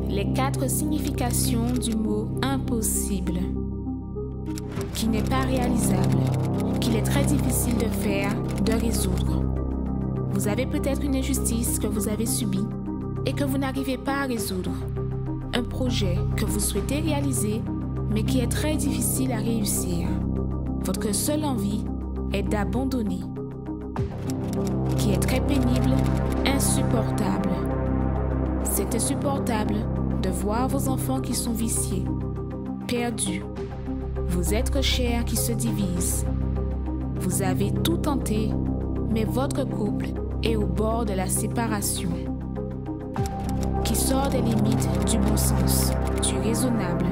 les 4 significations du mot impossible, qui n'est pas réalisable, qu'il est très difficile de faire, de résoudre. Vous avez peut-être une injustice que vous avez subie et que vous n'arrivez pas à résoudre. Un projet que vous souhaitez réaliser, mais qui est très difficile à réussir. Votre seule envie est d'abandonner, qui est très pénible, insupportable. C'est insupportable de voir vos enfants qui sont viciés, perdus, vos êtres chers qui se divisent. Vous avez tout tenté, mais votre couple est au bord de la séparation, qui sort des limites du bon sens, du raisonnable.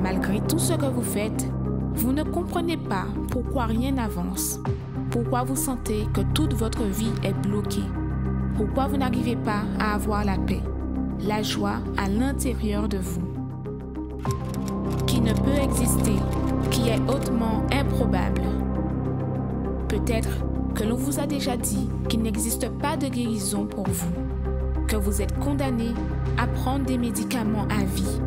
Malgré tout ce que vous faites, vous ne comprenez pas pourquoi rien n'avance, pourquoi vous sentez que toute votre vie est bloquée, pourquoi vous n'arrivez pas à avoir la paix, la joie à l'intérieur de vous, qui ne peut exister, qui est hautement improbable. Peut-être que l'on vous a déjà dit qu'il n'existe pas de guérison pour vous, que vous êtes condamné à prendre des médicaments à vie,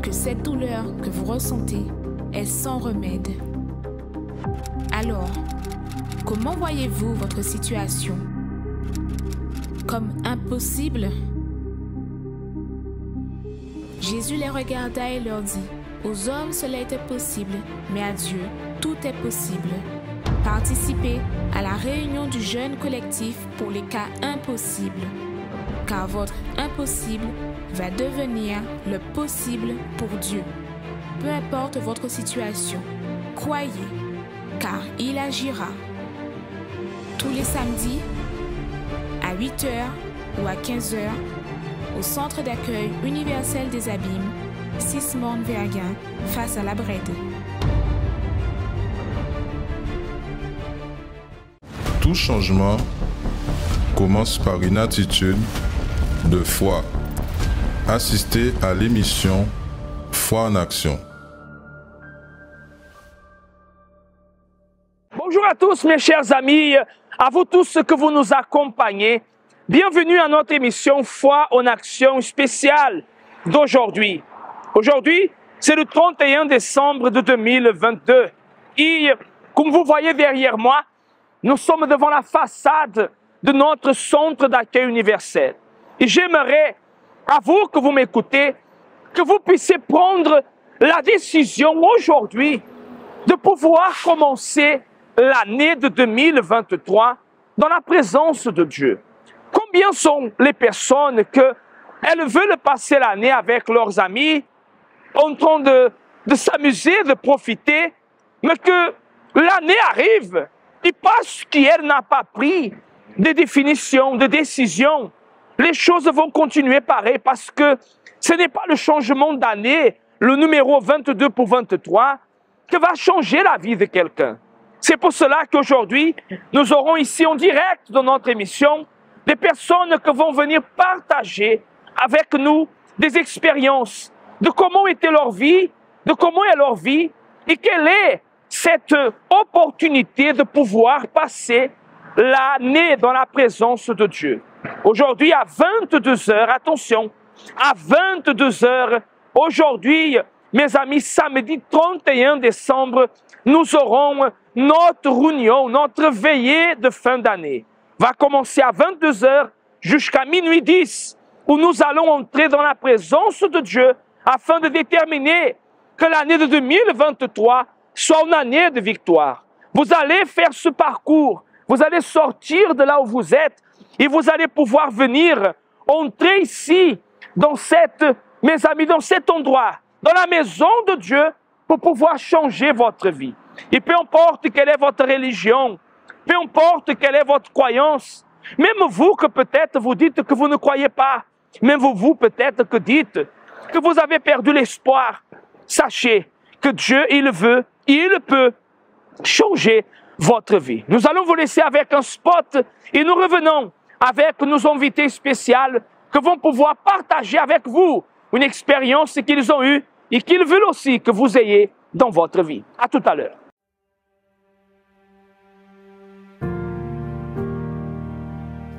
que cette douleur que vous ressentez est sans remède. Alors, comment voyez-vous votre situation? Comme impossible? Jésus les regarda et leur dit: aux hommes cela était possible, mais à Dieu tout est possible. Participez à la réunion du jeûne collectif pour les cas impossibles, car votre impossible va devenir le possible pour Dieu. Peu importe votre situation, croyez, car il agira. Tous les samedis, à 8h ou à 15h, au centre d'accueil universel des Abîmes, 6 Morne-Verguin, face à la Brède. Tout changement commence par une attitude de foi. Assistez à l'émission Foi en Action. Bonjour à tous mes chers amis, à vous tous que vous nous accompagnez. Bienvenue à notre émission Foi en Action spéciale d'aujourd'hui. Aujourd'hui, c'est le 31 décembre de 2022. Et comme vous voyez derrière moi, nous sommes devant la façade de notre centre d'accueil universel. Et j'aimerais, à vous que vous m'écoutez, que vous puissiez prendre la décision aujourd'hui de pouvoir commencer l'année de 2023 dans la présence de Dieu. Combien sont les personnes qu'elles veulent passer l'année avec leurs amis, en train de s'amuser, de profiter, mais que l'année arrive et parce qu'elle n'a pas pris de définition, de décision, les choses vont continuer pareil parce que ce n'est pas le changement d'année, le numéro 22 pour 23, qui va changer la vie de quelqu'un. C'est pour cela qu'aujourd'hui, nous aurons ici en direct dans notre émission des personnes qui vont venir partager avec nous des expériences de comment était leur vie, de comment est leur vie et quelle est cette opportunité de pouvoir passer l'année dans la présence de Dieu. Aujourd'hui à 22h, attention, à 22h, aujourd'hui, mes amis, samedi 31 décembre, nous aurons notre réunion, notre veillée de fin d'année. Va commencer à 22h jusqu'à minuit 10, où nous allons entrer dans la présence de Dieu afin de déterminer que l'année de 2023 soit une année de victoire. Vous allez faire ce parcours, vous allez sortir de là où vous êtes et vous allez pouvoir venir entrer ici, mes amis, dans cet endroit, dans la maison de Dieu, pour pouvoir changer votre vie. Et peu importe quelle est votre religion, peu importe quelle est votre croyance, même vous que peut-être vous dites que vous ne croyez pas, même vous peut-être que dites que vous avez perdu l'espoir, sachez que Dieu, il veut, il peut changer votre vie. Nous allons vous laisser avec un spot et nous revenons avec nos invités spéciaux qui vont pouvoir partager avec vous une expérience qu'ils ont eue et qu'ils veulent aussi que vous ayez dans votre vie. À tout à l'heure.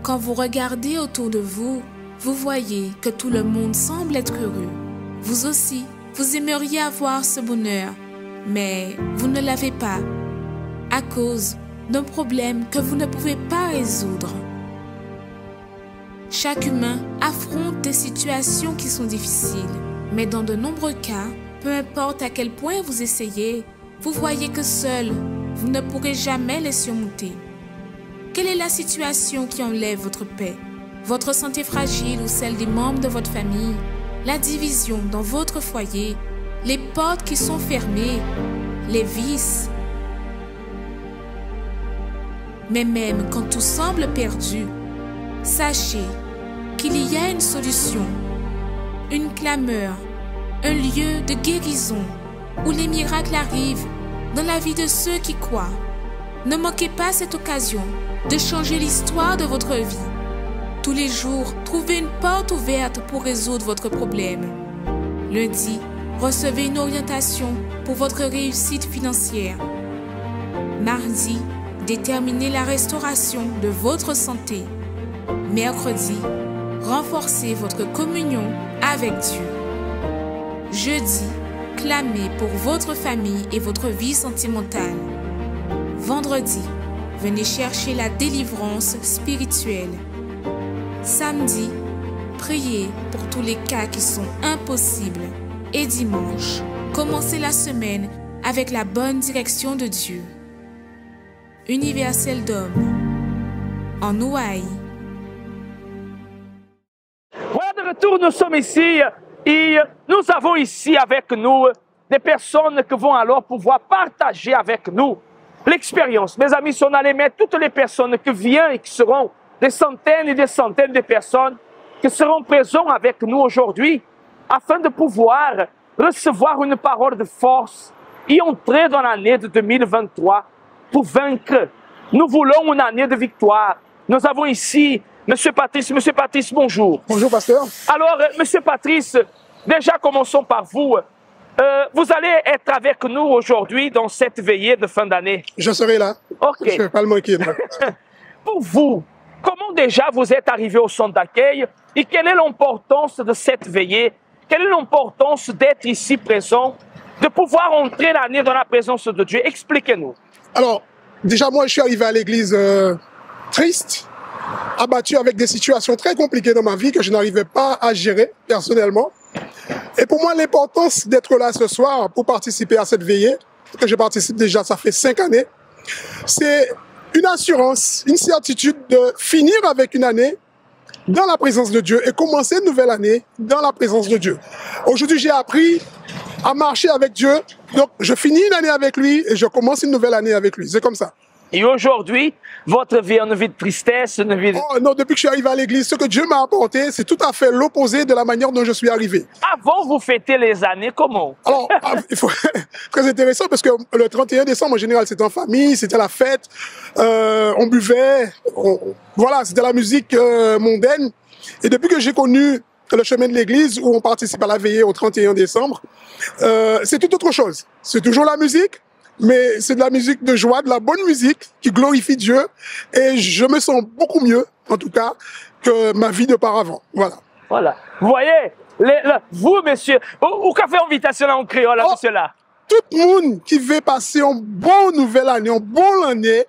Quand vous regardez autour de vous, Vous voyez que tout le monde semble être heureux. Vous aussi, vous aimeriez avoir ce bonheur, mais vous ne l'avez pas à cause d'un problème que vous ne pouvez pas résoudre. Chaque humain affronte des situations qui sont difficiles, mais dans de nombreux cas, peu importe à quel point vous essayez, vous voyez que seul, vous ne pourrez jamais les surmonter. Quelle est la situation qui enlève votre paix? Votre santé fragile ou celle des membres de votre famille? La division dans votre foyer? Les portes qui sont fermées? Les vices? Mais même quand tout semble perdu, sachez qu'il y a une solution, une clameur, un lieu de guérison où les miracles arrivent dans la vie de ceux qui croient. Ne manquez pas cette occasion de changer l'histoire de votre vie. Tous les jours, trouvez une porte ouverte pour résoudre votre problème. Lundi, recevez une orientation pour votre réussite financière. Mardi, déterminez la restauration de votre santé. Mercredi, renforcez votre communion avec Dieu. Jeudi, clamez pour votre famille et votre vie sentimentale. Vendredi, venez chercher la délivrance spirituelle. Samedi, priez pour tous les cas qui sont impossibles. Et dimanche, commencez la semaine avec la bonne direction de Dieu. Universel d'homme, en Hawaï. Voilà, de retour, nous sommes ici et nous avons ici avec nous des personnes qui vont alors pouvoir partager avec nous l'expérience. Mes amis, si on allait mettre toutes les personnes qui viennent et qui seront des centaines et des centaines de personnes qui seront présentes avec nous aujourd'hui afin de pouvoir recevoir une parole de force et entrer dans l'année de 2023 pour vaincre. Nous voulons une année de victoire. Nous avons ici Monsieur Patrice. Monsieur Patrice, bonjour. Bonjour, pasteur. Alors, Monsieur Patrice, déjà commençons par vous. Vous allez être avec nous aujourd'hui dans cette veillée de fin d'année. Je serai là. Ok. Je ne vais pas le manquer. Pour vous, comment déjà vous êtes arrivé au centre d'accueil et quelle est l'importance de cette veillée? Quelle est l'importance d'être ici présent, de pouvoir entrer l'année dans la présence de Dieu? Expliquez-nous. Alors, déjà, moi, je suis arrivé à l'église triste, abattu avec des situations très compliquées dans ma vie que je n'arrivais pas à gérer personnellement. Et pour moi, l'importance d'être là ce soir pour participer à cette veillée, que je participe déjà, ça fait 5 années, c'est une assurance, une certitude de finir avec une année dans la présence de Dieu et commencer une nouvelle année dans la présence de Dieu. Aujourd'hui, j'ai appris à marcher avec Dieu, donc je finis une année avec lui et je commence une nouvelle année avec lui. C'est comme ça. Et aujourd'hui, votre vie est une vie de tristesse, une vie de... Oh non, depuis que je suis arrivé à l'église, ce que Dieu m'a apporté, c'est tout à fait l'opposé de la manière dont je suis arrivé. Avant, vous fêtez les années comment? Alors, il faut... très intéressant parce que le 31 décembre, en général, c'était en famille, c'était la fête, on buvait, voilà, c'était la musique mondaine. Et depuis que j'ai connu le chemin de l'église où on participe à la veillée au 31 décembre, c'est tout autre chose. C'est toujours la musique, mais c'est de la musique de joie, de la bonne musique qui glorifie Dieu. Et je me sens beaucoup mieux, en tout cas, que ma vie d'auparavant. Voilà. Voilà. Vous voyez, vous, monsieur, ou qu'a fait invitation en créole, là, monsieur là? Tout le monde qui veut passer une bonne nouvelle année, une bonne année,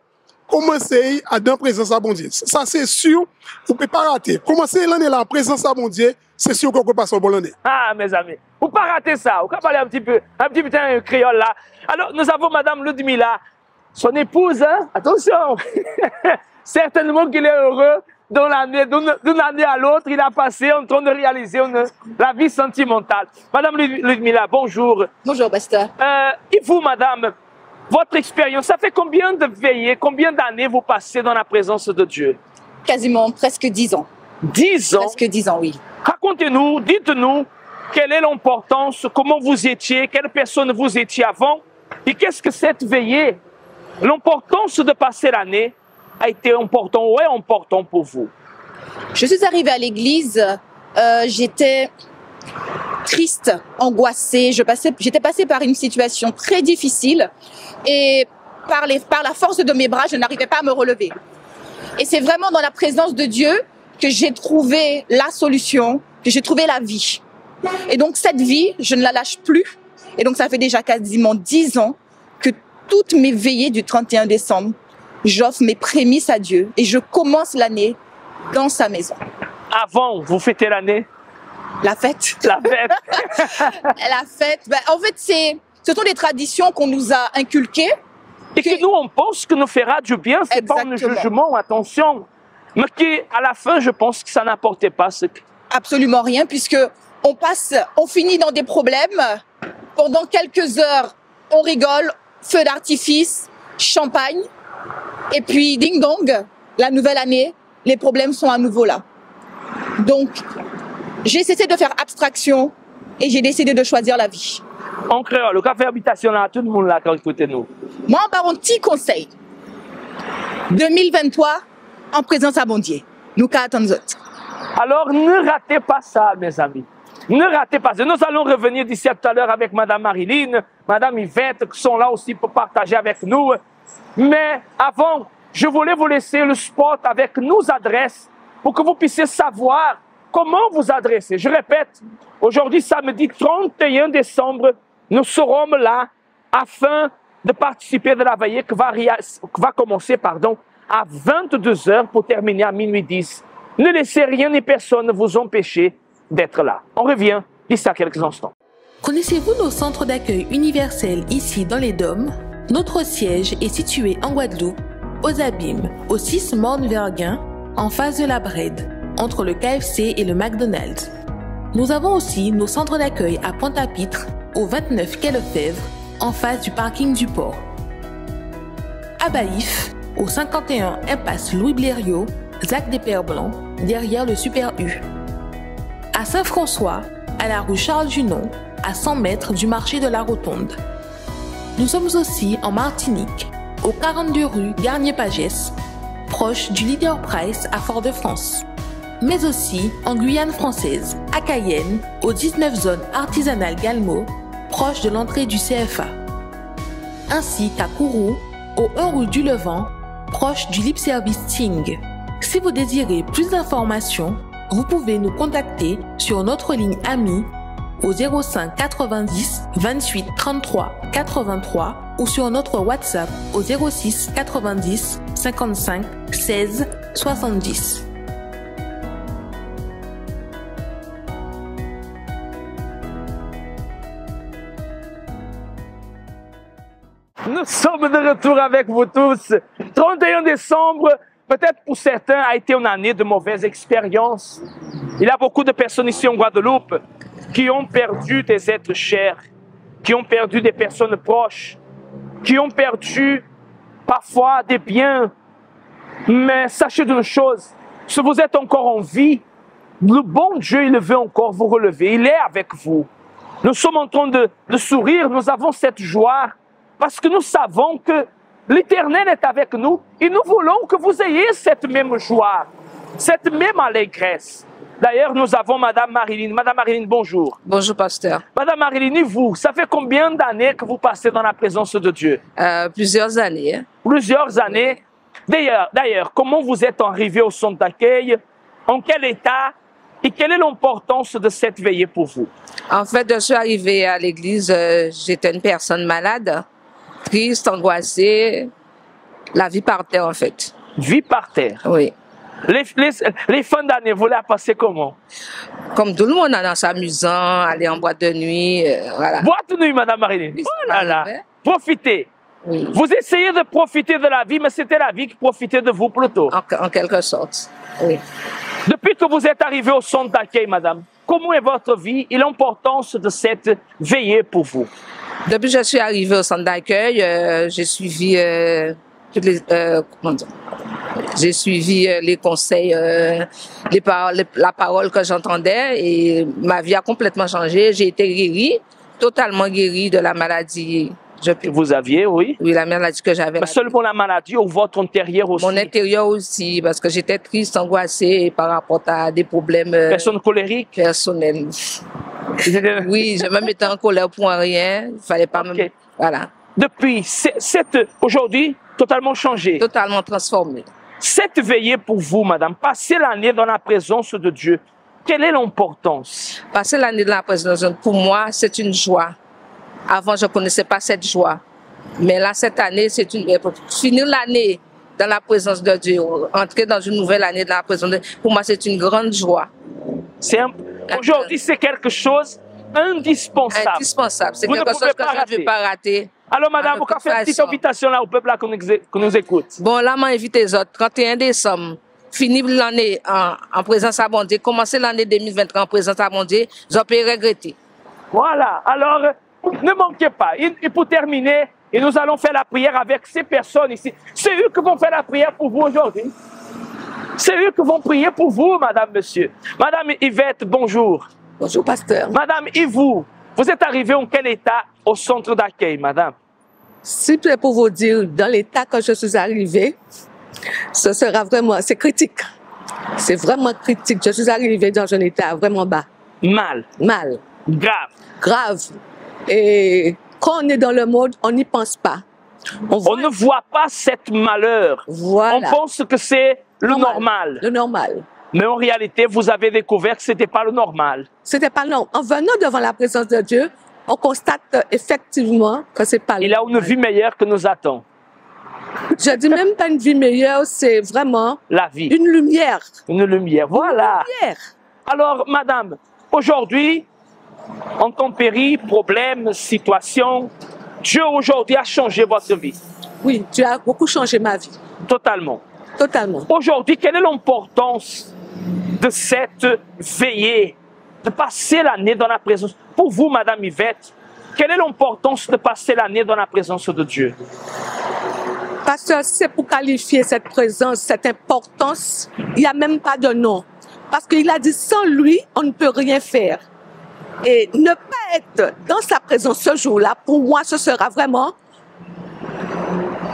commencez à dans présence à bon Dieu. Ça, c'est sûr, vous ne pouvez pas rater. Commencez l'année là en présence à bon Dieu, c'est sûr qu'on peut passer une bonne année. Ah, mes amis, vous ne pouvez pas rater ça. Vous pouvez parler un petit peu créole là. Alors, nous avons Madame Ludmila, son épouse, hein? Attention, certainement qu'il est heureux dans l'année, d'une année à l'autre, il a passé en train de réaliser la vie sentimentale. Madame Ludmila, bonjour. Bonjour, pasteur. Et vous, madame, votre expérience, ça fait combien de veillées, combien d'années vous passez dans la présence de Dieu? Quasiment presque 10 ans. 10 ans? Presque 10 ans, oui. Racontez-nous, dites-nous, quelle est l'importance, comment vous étiez, quelle personne vous étiez avant, et qu'est-ce que cette veillée, l'importance de passer l'année, a été important ou est important pour vous? Je suis arrivée à l'église, j'étais triste, angoissée, j'étais passée par une situation très difficile et par la force de mes bras, je n'arrivais pas à me relever. Et c'est vraiment dans la présence de Dieu que j'ai trouvé la solution, que j'ai trouvé la vie. Et donc cette vie, je ne la lâche plus. Et donc ça fait déjà quasiment 10 ans que toutes mes veillées du 31 décembre, j'offre mes prémices à Dieu et je commence l'année dans sa maison. Avant, vous fêtez l'année? La fête. La fête. La fête. Ben, en fait, ce sont des traditions qu'on nous a inculquées. Et que nous, on pense que nous fera du bien. C'est pas un jugement, attention. Mais qu'à la fin, je pense que ça n'apportait pas ce que... Absolument rien, puisque on finit dans des problèmes. Pendant quelques heures, on rigole, feu d'artifice, champagne. Et puis, ding dong, la nouvelle année, les problèmes sont à nouveau là. Donc, j'ai cessé de faire abstraction et j'ai décidé de choisir la vie. En créole, le café habitation là, tout le monde là, quand écoutez nous. Moi, par un petit conseil. 2023, en présence à bon Dieu. Nous attendons autres. Alors, ne ratez pas ça, mes amis. Ne ratez pas ça. Nous allons revenir d'ici tout à l'heure avec Madame Marilyn, Madame Yvette, qui sont là aussi pour partager avec nous. Mais avant, je voulais vous laisser le spot avec nos adresses pour que vous puissiez savoir comment vous adresser. Je répète, aujourd'hui, samedi 31 décembre, nous serons là afin de participer de la veillée qui va commencer à 22 h pour terminer à minuit 10. Ne laissez rien ni personne vous empêcher d'être là. On revient d'ici à quelques instants. Connaissez-vous nos centres d'accueil universels ici dans les Dômes? Notre siège est situé en Guadeloupe, aux Abîmes, au 6 Morne-Verguin, en face de la Brède, entre le KFC et le McDonald's. Nous avons aussi nos centres d'accueil à Pointe-à-Pitre, au 29 quai Lefebvre, en face du parking du port. À Baïf, au 51 impasse Louis Blériot, Zac des Pères Blancs, derrière le Super U. À Saint-François, à la rue Charles Junon, à 100 mètres du marché de la Rotonde. Nous sommes aussi en Martinique, au 42 rue Garnier-Pagès, proche du Leader Price à Fort-de-France. Mais aussi en Guyane française, à Cayenne, au 19 zone artisanale Galmo, proche de l'entrée du CFA. Ainsi qu'à Kourou, au 1 rue du Levant, proche du Lip Service Ting. Si vous désirez plus d'informations, vous pouvez nous contacter sur notre ligne AMI au 05 90 28 33 83 ou sur notre WhatsApp au 06 90 55 16 70. Nous sommes de retour avec vous tous. 31 décembre, peut-être pour certains, a été une année de mauvaises expériences. Il y a beaucoup de personnes ici en Guadeloupe qui ont perdu des êtres chers, qui ont perdu des personnes proches, qui ont perdu parfois des biens. Mais sachez d'une chose, si vous êtes encore en vie, le bon Dieu, il veut encore vous relever. Il est avec vous. Nous sommes en train de sourire, nous avons cette joie parce que nous savons que l'Éternel est avec nous et nous voulons que vous ayez cette même joie, cette même allégresse. D'ailleurs, nous avons Madame Marilyn. Madame Marilyn, bonjour. Bonjour, pasteur. Madame Marilyn, et vous, ça fait combien d'années que vous passez dans la présence de Dieu? Plusieurs années. Plusieurs années. D'ailleurs, comment vous êtes arrivé au centre d'accueil? En quel état? Et quelle est l'importance de cette veillée pour vous? En fait, je suis arrivée à l'église, j'étais une personne malade, triste, angoissée, la vie par terre en fait. Vie par terre? Oui. Les fins d'année, vous les passez comment? Comme tout le monde, en s'amusant, aller en boîte de nuit, voilà. Boîte de nuit, Madame Marilyn? Oui, oh là là, profitez. Oui. Vous essayez de profiter de la vie, mais c'était la vie qui profitait de vous plutôt. En quelque sorte, oui. Depuis que vous êtes arrivé au centre d'accueil, madame, comment est votre vie et l'importance de cette veillée pour vous? Depuis que je suis arrivée au centre d'accueil, j'ai suivi j'ai suivi les conseils, la parole que j'entendais et ma vie a complètement changé. J'ai été guérie, totalement guérie de la maladie. Vous aviez, oui? Oui, la maladie que j'avais. Mais seulement la maladie ou votre intérieur aussi? Mon intérieur aussi, parce que j'étais triste, angoissée par rapport à des problèmes... Personne colérique? Personnels. Oui, je me mettais en colère pour rien. Il fallait pas me... Voilà. Depuis, aujourd'hui, totalement changé? Totalement transformé. Cette veillée pour vous, madame, passer l'année dans la présence de Dieu, quelle est l'importance? Passer l'année dans la présence de Dieu, pour moi, c'est une joie. Avant, je ne connaissais pas cette joie. Mais là, cette année, c'est finir l'année dans la présence de Dieu, entrer dans une nouvelle année dans la présence de Dieu, pour moi, c'est une grande joie. Aujourd'hui, c'est quelque chose indispensable. Indispensable. C'est quelque chose que je ne vais pas rater. Alors, madame, vous pouvez faire une petite invitation là au peuple là qui nous écoute. Bon, là, m'invite les autres. 31 décembre, finir l'année en présence à bon Dieu, commencer l'année 2023 en présence à bon Dieu, je peux regretter. Voilà. Alors, ne manquez pas. Et pour terminer, et nous allons faire la prière avec ces personnes ici. C'est eux qui vont faire la prière pour vous aujourd'hui. C'est eux qui vont prier pour vous, madame, monsieur. Madame Yvette, bonjour. Bonjour, pasteur. Madame, et vous êtes arrivée en quel état au centre d'accueil, madame? S'il plaît pour vous dire, dans l'état que je suis arrivée, ce sera vraiment, c'est critique. C'est vraiment critique. Je suis arrivée dans un état vraiment bas. Mal. Mal. Grave. Grave. Et quand on est dans le monde, on n'y pense pas. On ne voit pas cette malheur. Voilà. On pense que c'est le normal. Le normal. Mais en réalité, vous avez découvert que ce n'était pas le normal. C'était pas normal. En venant devant la présence de Dieu, on constate effectivement que c'est pas Il y a une vie meilleure que nous attend. Je dis même pas une vie meilleure, c'est vraiment la vie. Une lumière. Une lumière, voilà. Une lumière. Alors, madame, aujourd'hui, intempéries, problèmes, situations, Dieu aujourd'hui a changé votre vie. Oui, Dieu a beaucoup changé ma vie. Totalement. Totalement. Aujourd'hui, quelle est l'importance de cette veillée, de passer l'année dans la présence? Pour vous, madame Yvette, quelle est l'importance de passer l'année dans la présence de Dieu? Pasteur, c'est pour qualifier cette présence, cette importance, il n'y a même pas de nom. Parce qu'il a dit, sans lui, on ne peut rien faire. Et ne pas être dans sa présence ce jour-là, pour moi, ce sera vraiment...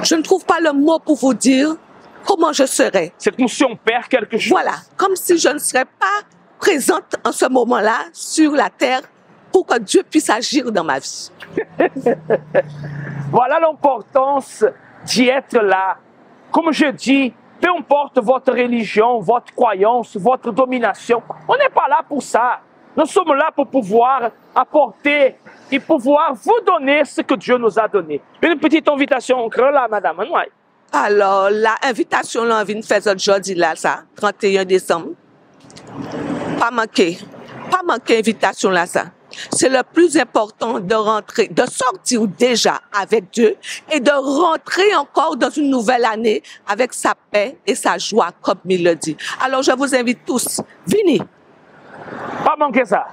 Je ne trouve pas le mot pour vous dire comment je serais. C'est comme si on perd quelque chose. Voilà, comme si je ne serais pas présente en ce moment-là sur la terre pour que Dieu puisse agir dans ma vie. Voilà l'importance d'y être là. Comme je dis, peu importe votre religion, votre croyance, votre domination, on n'est pas là pour ça. Nous sommes là pour pouvoir apporter et pouvoir vous donner ce que Dieu nous a donné. Une petite invitation encore là, madame. Alors, l'invitation, là, on vient de faire aujourd'hui, là, ça, 31 décembre. Pas manquer invitation, là, ça. C'est le plus important de rentrer, de sortir déjà avec Dieu et de rentrer encore dans une nouvelle année avec sa paix et sa joie, comme il le dit. Alors, je vous invite tous, venez. Pas manquer ça.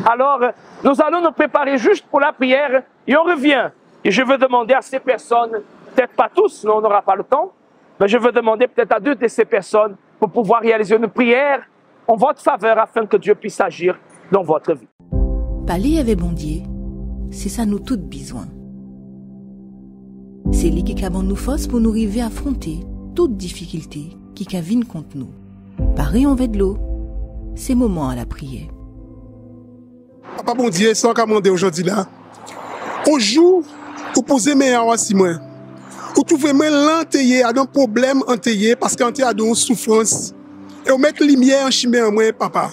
Alors, nous allons nous préparer juste pour la prière et on revient. Et je veux demander à ces personnes, peut-être pas tous, sinon on n'aura pas le temps, mais je veux demander peut-être à 2 de ces personnes pour pouvoir réaliser une prière en votre faveur afin que Dieu puisse agir dans votre vie. Parler avec bon Dieu, c'est ça nous toutes besoin. C'est lui qui a nous force pour nous arriver à affronter toute difficulté qui viennent contre nous. Pareil en de l'eau, c'est moment à la prière. Papa bon Dieu, sans commander aujourd'hui là, au jour où poser mes à si moi, où trouver moi l'entayé à un problème entayé parce qu'on a une souffrance et on met lumière en chimé en moi papa.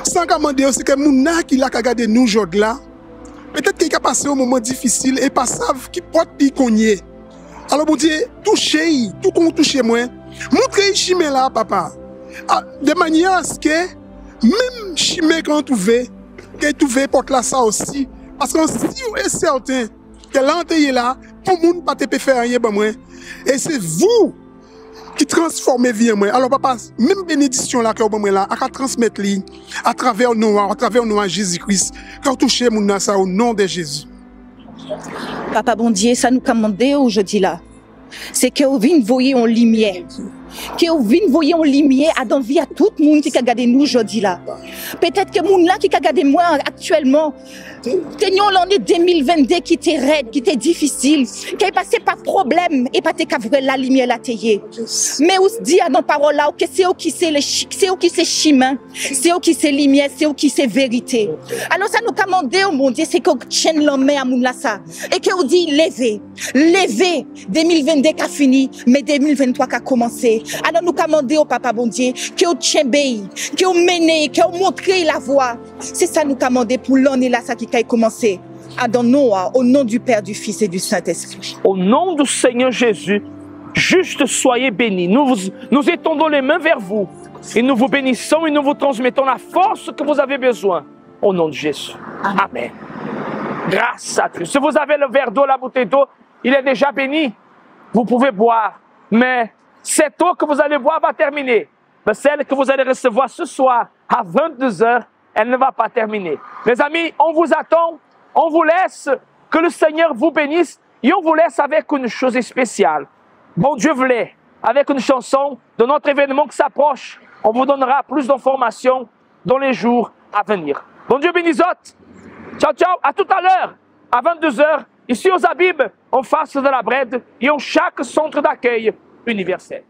Sans commander c'est que mon qui l'a regardé nous aujourd'hui là, peut-être qu'il a passé un moment difficile et pas savent qui porte puis cogner. Alors bon Dieu, touchez, tout qu'on touche moi, montrez chimé là papa. De manière à ce que même chimé quand trouvé que trouvé porte là ça aussi parce que si on est certain que l'entayé là tout le monde pas te faire rien ben moi et c'est vous qui transformez vie en moi. Alors papa, même bénédiction là que vous moi là à transmettre li à travers nous à Jésus-Christ quand toucher mon ça au nom de Jésus. Papa bon Dieu, ça nous commandait aujourd'hui là. C'est que vous venez voyer en lumière. Que vous venez voyer en lumière à donner vie à tout le monde qui a regardé nous aujourd'hui là. Peut-être que monde là qui a regardé moi actuellement, tenions l'année 2022 qui était raide, qui était difficile, qui est passé par problème et pas te couvrir la lumière la tailler. Mais on se dit à nos paroles là que c'est eux qui c'est chemin, c'est eux qui c'est lumière, c'est eux qui c'est vérité. Alors ça nous commande au mon Dieu, c'est qu'on tienne la main à moun là ça et que on dit levez 2022 qui a fini mais 2023 qui a commencé. Dieu. Alors nous commandons au Papa bon Dieu, que vous tchembez, que vous menez, que vous montrez la voie. C'est ça nous commandons pour l'année là, ça qui a commencé. Au nom du Père, du Fils et du Saint-Esprit. Au nom du Seigneur Jésus, juste soyez bénis. Nous étendons les mains vers vous et nous vous bénissons et nous vous transmettons la force que vous avez besoin. Au nom de Jésus. Amen. Grâce à Dieu. Si vous avez le verre d'eau, la bouteille d'eau, il est déjà béni. Vous pouvez boire. Mais cette eau que vous allez boire va terminer. Mais celle que vous allez recevoir ce soir à 22 h, elle ne va pas terminer. Mes amis, on vous attend. On vous laisse, que le Seigneur vous bénisse et on vous laisse avec une chose spéciale. Bon Dieu voulait, avec une chanson de notre événement qui s'approche, on vous donnera plus d'informations dans les jours à venir. Bon Dieu bénisse. Ciao, ciao, à tout à l'heure, à 22 h, ici aux Abîmes, en face de la Brède et en chaque centre d'accueil universel.